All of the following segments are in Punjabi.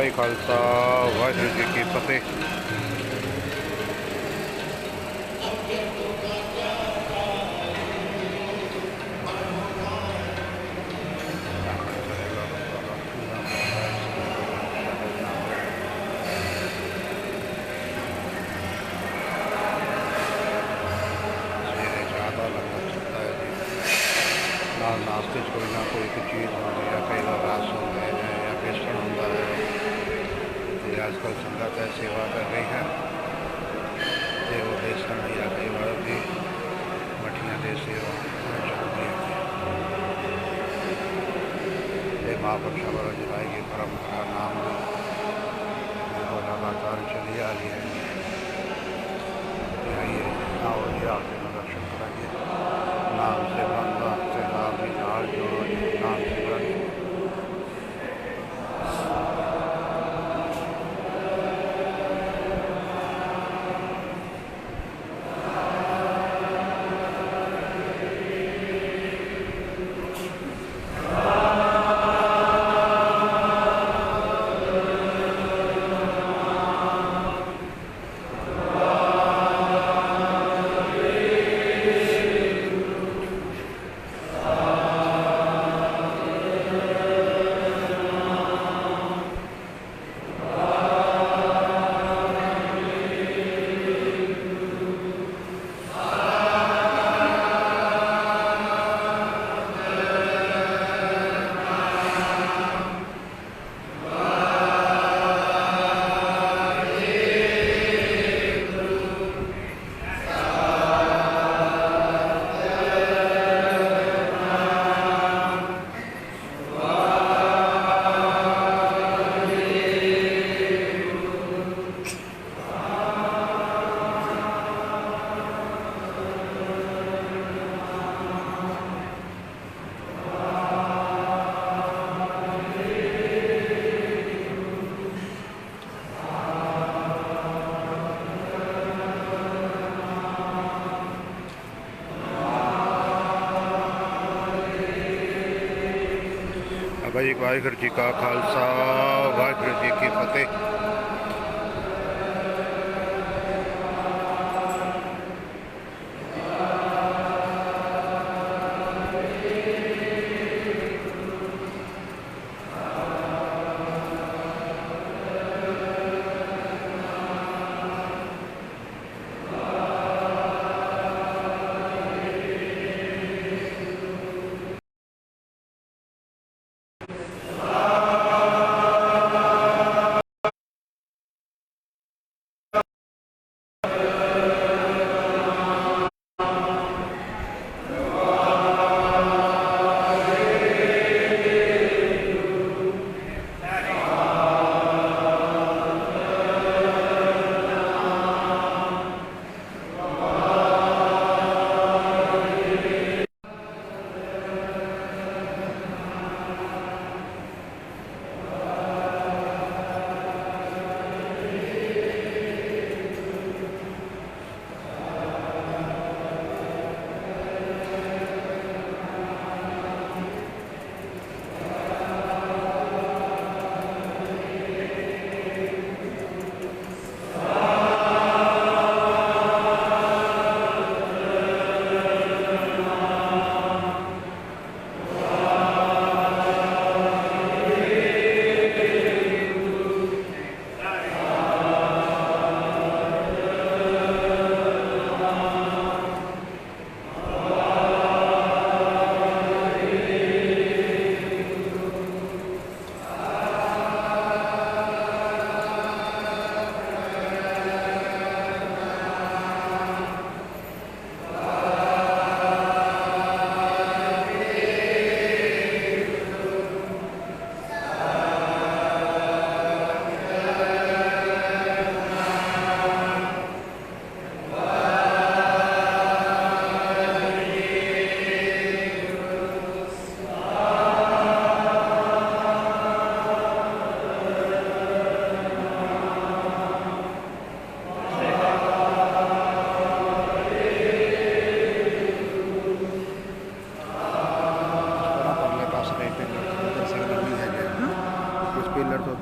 भाई खालसा वाहिगुरू जी की फतेह। नाल नाश्ते कोई ना कोई चीज़ होंगी है, कई बार रस होंगे हैं या बेसन होंगे है। तो आजकल संगत है सेवा कर रही है तो वो बेसन या कई बार भी मठिया की सेवा चलती है। महापुरुषों द्वारा चलाई गई परंपरा नाम वो लगातार चली आ रही है। आओ जी आके दर्शन कराइए। नाम सिमरन वास्ते नाम ही नाल जोड़ो जी, नाम सिमरन। भाई वाहिगुरू जी का खालसा वाहिगुरू जी की फतेह।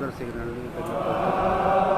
ਉਧਰ ਸਿਗਨਲ ਨਹੀਂ ਪਹਿਲਾਂ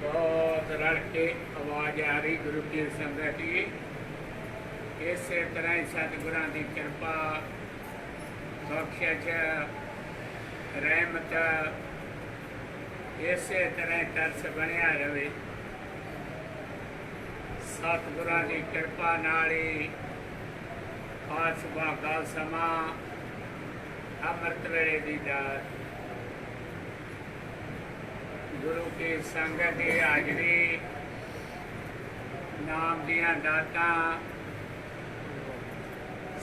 बहुत रल के आवाज आ रही गुरु की संगत की। इस तरह ही सतगुरां की कृपा बख्शिश रहमत इस तरह तरस बनया रहे। सतगुरां की कृपा नाल ही खास भागा समा अमृत वेले की दात गुरु की संगत की हाजरी नाम दियां दातां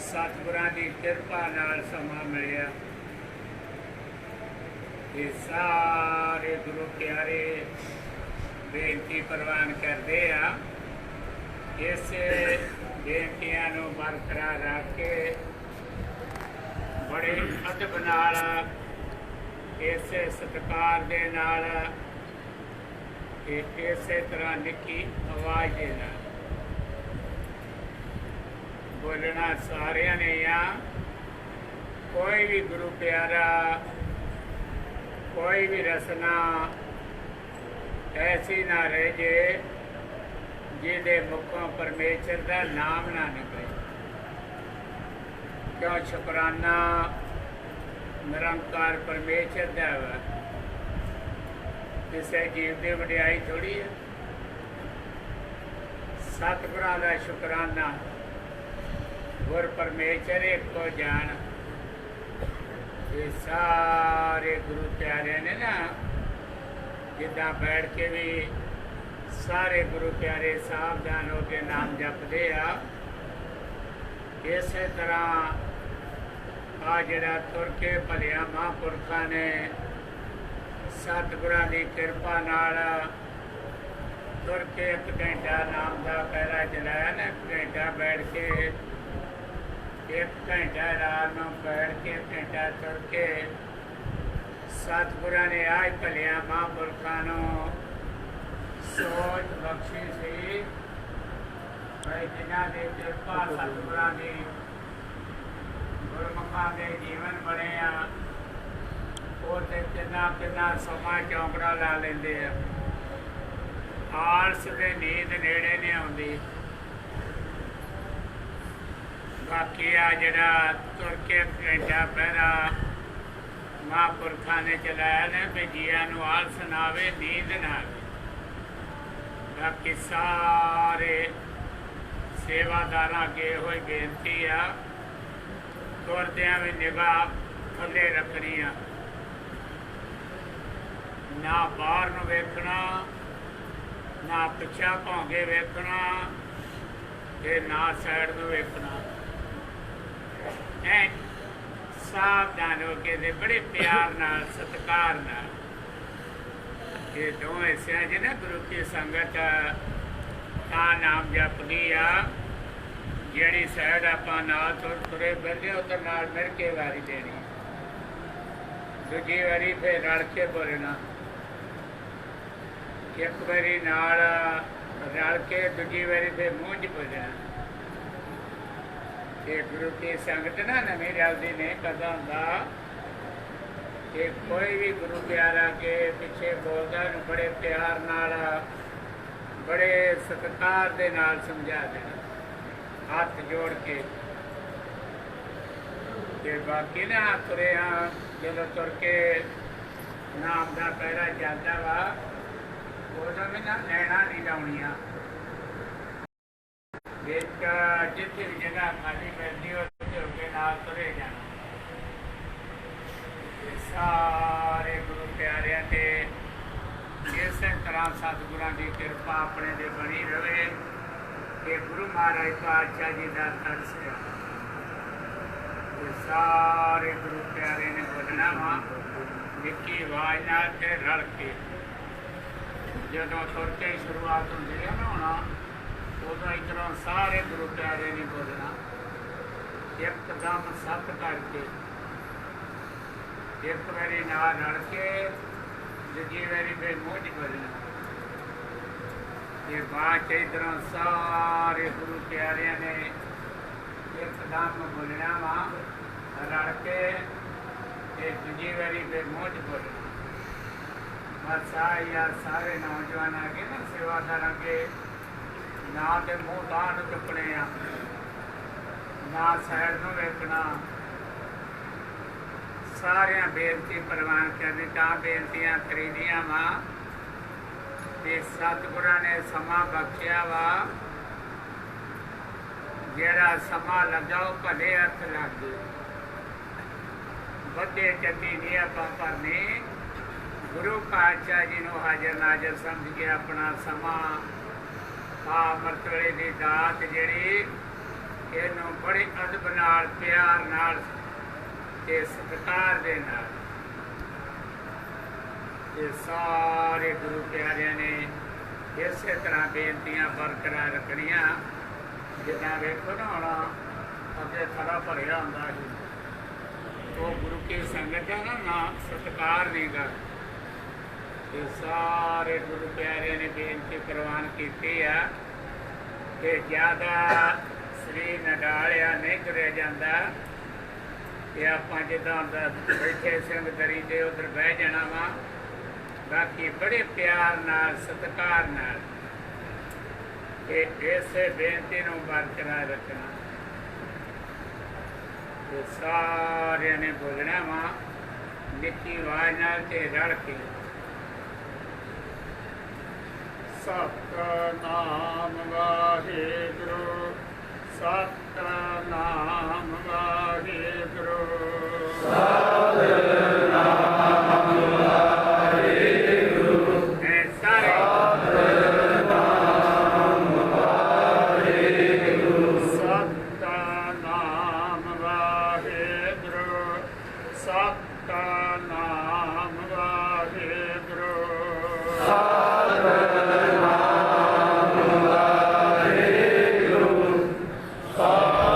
सतगुरां की कृपा नाल समा मिलिया। ये सारे गुरु प्यारे बेनती प्रवान करते हैं। इस बेनतियां नूं बरकरार रख के बड़े अदब नाल इस सत्कार दे नाल इस तरह निकी आवाज दे नाल बोलना सारिया ने आ। कोई भी गुरु प्यारा कोई भी रसना ऐसी ना रह जे जिहदे मुखों परमेश्वर का नाम ना निकले। क्यों शुकराना निरंकार परमेश्वर का वा किसी जीव की वडियाई थोड़ी है। सतगुरां का शुकराना गुर परमेश्वर एक को जान। ये सारे गुरु प्यारे ने ना जिदा बैठ के भी सारे गुरु प्यारे सावधान होकर नाम जपते आ। इस तरह आ जरा तुर के भलिया महापुरखा ने सतगुरां की कृपा नाल तुर के 1 घंटा नाम का पहरा चलाया ना। 1 घंटा बैठ के 1 घंटा रात में बैठ के 1 घंटा तुर के सतगुरां ने आज भलिया महापुरखा सोच बख्शी सी भाई जिन्हों की कृपा सतगुरां की गुरमुखां के जीवन बने आ। वो तो किन्ना समा चौंकड़ा ला लेंदे आ। आलस ते नींद नेड़े नहीं आउंदी। बाकी आ जड़ा तुर के 1 घंटा पहरा महापुरखा ने चलाया ने भी जिया नूं आलस ना आवे नींद ना आवे। बाकी सारे सेवादार अगे हुई बेनती आ तुरद्या भी निगाह थले रखनी आ। ना बाहर नूं वेखना ना पिछा भौंके वेखना ते ना साइड नूं वेखना। ਐ ਸਾਵਧਾਨ ਹੋ ਕੇ ਤੇ ਬੜੇ ਪਿਆਰ ਨਾਲ ਸਤਿਕਾਰ ਨਾਲ ਇਹ ਦੋਵੇਂ ਸਿਆਂ ਜੀ ਨਾ ਗੁਰੂ ਕੀ ਸੰਗਤ ਤਾਂ ਨਾਮ ਜਪਦੀ ਆ ਜਿਹੜੀ ਸਾਈਡ ਆਪਾਂ ਨਾਲ ਤੁਰੇ ਫਿਰਦੇ ਉਧਰ ਨਾਲ ਮਿਲ ਕੇ ਵਾਰੀ ਦੇਣੀ ਦੂਜੀ ਵਾਰੀ ਫਿਰ ਰਲ ਕੇ ਬੋਲਣਾ ਇੱਕ ਵਾਰੀ ਨਾਲ ਰਲ ਕੇ ਦੂਜੀ ਵਾਰੀ ਫਿਰ ਮੂੰਹ 'ਚ ਬੋਲਣਾ ਇਹ ਗੁਰੂ ਕੀ ਸੰਗਤ ਨਾ ਨਵੀਂ ਰਲਦੀ ਨਹੀਂ ਕਦਾ ਹੁੰਦਾ ਕਿ ਕੋਈ ਵੀ ਗੁਰੂ ਪਿਆਰਾ ਕੇ ਪਿੱਛੇ ਬੋਲਦਾ ਨੂੰ ਬੜੇ ਪਿਆਰ ਨਾਲ ਬੜੇ ਸਤਿਕਾਰ ਦੇ ਨਾਲ ਸਮਝਾ ਦੇਣਾ ਹੱਥ ਜੋੜ ਕੇ ਤੇ ਬਾਕੀ ਨਾ ਤੁਰਿਆ ਜਦੋਂ ਤੁਰ ਕੇ ਨਾਮ ਦਾ ਪਹਿਰਾ ਜਾਂਦਾ ਵਾ ਉਦੋਂ ਵੀ ਨਾ ਲੈਣਾ ਨਹੀਂ ਲਾਉਣੀਆਂ ਇੱਕ ਜਿੱਥੇ ਵੀ ਜਗ੍ਹਾ ਖਾਲੀ ਮਿਲਦੀ ਉੱਥੇ ਹੋ ਕੇ ਨਾਲ ਤੁਰੇ ਜਾਣਾ ਸਾਰੇ ਗੁਰੂ ਪਿਆਰਿਆਂ ਤੇ ਇਸੇ ਤਰ੍ਹਾਂ ਸਤਿਗੁਰਾਂ ਦੀ ਕਿਰਪਾ ਆਪਣੇ ਤੇ ਬਣੀ ਰਵੇ ਕਿ ਗੁਰੂ ਮਹਾਰਾਜ ਪਾਤਸ਼ਾਹ ਜੀ ਦਾ ਤਰਸ ਹੈ ਸਾਰੇ ਗੁਰੂ ਪਿਆਰੇ ਨੇ ਬੋਲਣਾ ਵਾ ਨਿੱਕੀ ਆਵਾਜ਼ ਨਾਲ ਤੇ ਰਲ ਕੇ ਜਦੋਂ ਤੁਰ ਕੇ ਸ਼ੁਰੂਆਤ ਹੁੰਦੀ ਹੈ ਨਾ ਹੋਣਾ ਉਦੋਂ ਇੱਧਰੋਂ ਸਾਰੇ ਗੁਰੂ ਪਿਆਰੇ ਨੇ ਬੋਲਣਾ ਇੱਕਦਮ ਸੱਤ ਕਰਕੇ ਇੱਕ ਵਾਰੀ ਨਾਲ ਰਲ ਕੇ ਦੂਜੀ ਵਾਰੀ ਫਿਰ ਮੂੰਹ 'ਚ ਬੋਲਣਾ ਤੇ ਬਾਅਦ 'ਚ ਇੱਧਰੋਂ ਸਾਰੇ ਗੁਰੂ ਪਿਆਰਿਆਂ ਨੇ ਇੱਕਦਮ ਬੋਲਣਾ ਵਾ ਰਲ ਕੇ ਤੇ ਦੂਜੀ ਵਾਰੀ ਫਿਰ ਮੂੰਹ 'ਚ ਬੋਲਣਾ ਬਸ ਯਾਰ ਸਾਰੇ ਨੌਜਵਾਨ ਅੱਗੇ ਨਾ ਸੇਵਾਦਾਰ ਅੱਗੇ ਨਾ ਤੇ ਮੂੰਹ ਤਾਂ ਨੂੰ ਚੁੱਕਣੇ ਆ ਨਾ ਸਾਈਡ ਨੂੰ ਵੇਖਣਾ ਸਾਰਿਆਂ ਬੇਨਤੀ ਪ੍ਰਵਾਨ ਕਰਨੀ ਤਾਂ ਬੇਨਤੀਆਂ ਕਰੀਦੀਆਂ ਵਾ ਤੇ ਸਤਿਗੁਰਾਂ ਨੇ ਸਮਾਂ ਬਖਸ਼ਿਆ ਵਾ ਜਿਹੜਾ ਸਮਾਂ ਲੱਗਾ ਉਹ ਭਲੇ ਅਰਥ ਲੱਗ ਗਏ ਵੱਡੇ ਚੱਟੀ ਨਹੀਂ ਆਪਾਂ ਭਰਨੀ ਗੁਰੂ ਪਾਤਸ਼ਾਹ ਜੀ ਨੂੰ ਹਾਜ਼ਰ ਨਾਜ਼ਰ ਸਮਝ ਕੇ ਆਪਣਾ ਸਮਾਂ ਅੰਮ੍ਰਿਤ ਵੇਲੇ ਦੀ ਦਾਤ ਜਿਹੜੀ ਇਹਨੂੰ ਬੜੇ ਅਦਬ ਨਾਲ ਪਿਆਰ ਨਾਲ ਤੇ ਸਤਿਕਾਰ ਦੇ ਨਾਲ ਤੇ ਸਾਰੇ ਗੁਰੂ ਪਿਆਰਿਆਂ ਨੇ ਇਸੇ ਤਰ੍ਹਾਂ ਬੇਨਤੀਆਂ ਬਰਕਰਾਰ ਰੱਖਣੀਆਂ ਜਿੱਦਾਂ ਵੇਖੋ ਨਾ ਹੁਣ ਅੱਗੇ ਥੜਾ ਭਰਿਆ ਹੁੰਦਾ ਸੀ ਉਹ ਗੁਰੂ ਕੀ ਸੰਗਤ ਦਾ ਨਾ ਸਤਿਕਾਰ ਨਹੀਂ ਗਾ ਤੇ ਸਾਰੇ ਗੁਰੂ ਪਿਆਰਿਆਂ ਨੇ ਬੇਨਤੀ ਪ੍ਰਵਾਨ ਕੀਤੀ ਆ ਕਿ ਜ਼ਿਆਦਾ ਸਰੀਰ ਨਡਾਲਿਆ ਨਹੀਂ ਤੁਰਿਆ ਜਾਂਦਾ ਤੇ ਆਪਾਂ ਜਿੱਦਾਂ ਬੈਠੇ ਸਿੰਘ ਦਰੀ ਤੇ ਉੱਧਰ ਬਹਿ ਜਾਣਾ ਵਾ ਬਾਕੀ ਬੜੇ ਪਿਆਰ ਨਾਲ ਸਤਿਕਾਰ ਨਾਲ ਤੇ ਇਸੇ ਬੇਨਤੀ ਨੂੰ ਬਰਕਰਾਰ ਰੱਖਣਾ ਤੇ ਸਾਰਿਆਂ ਨੇ ਬੋਲਣਾ ਵਾ ਨਿੱਕੀ ਆਵਾਜ਼ ਨਾਲ ਤੇ ਰਲ ਕੇ ਸਤਿਨਾਮ ਵਾਹਿਗੁਰੂ ਸਤਿਨਾਮ ਵਾਹਿਗੁਰੂ ਸਤਿਨਾਮ ਵਾਹਿਗੁਰੂ ਸਾਰੇ ਸਤਿਨਾਮ ਵਾਹਿਗੁਰੂ ਸਤਿਨਾਮ ਵਾਹਿਗੁਰੂ ਸਤਿਨਾਮ ਵਾਹਿਗੁਰੂ ਸਤਿਨਾਮ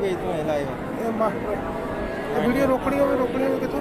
ਪੇਜ ਤੋਂ ਹੈ ਲਾਈਵ। ਇਹ ਵੀਡੀਓ ਰੋਕਣੀ ਹੋਵੇ ਕਿੱਥੋਂ?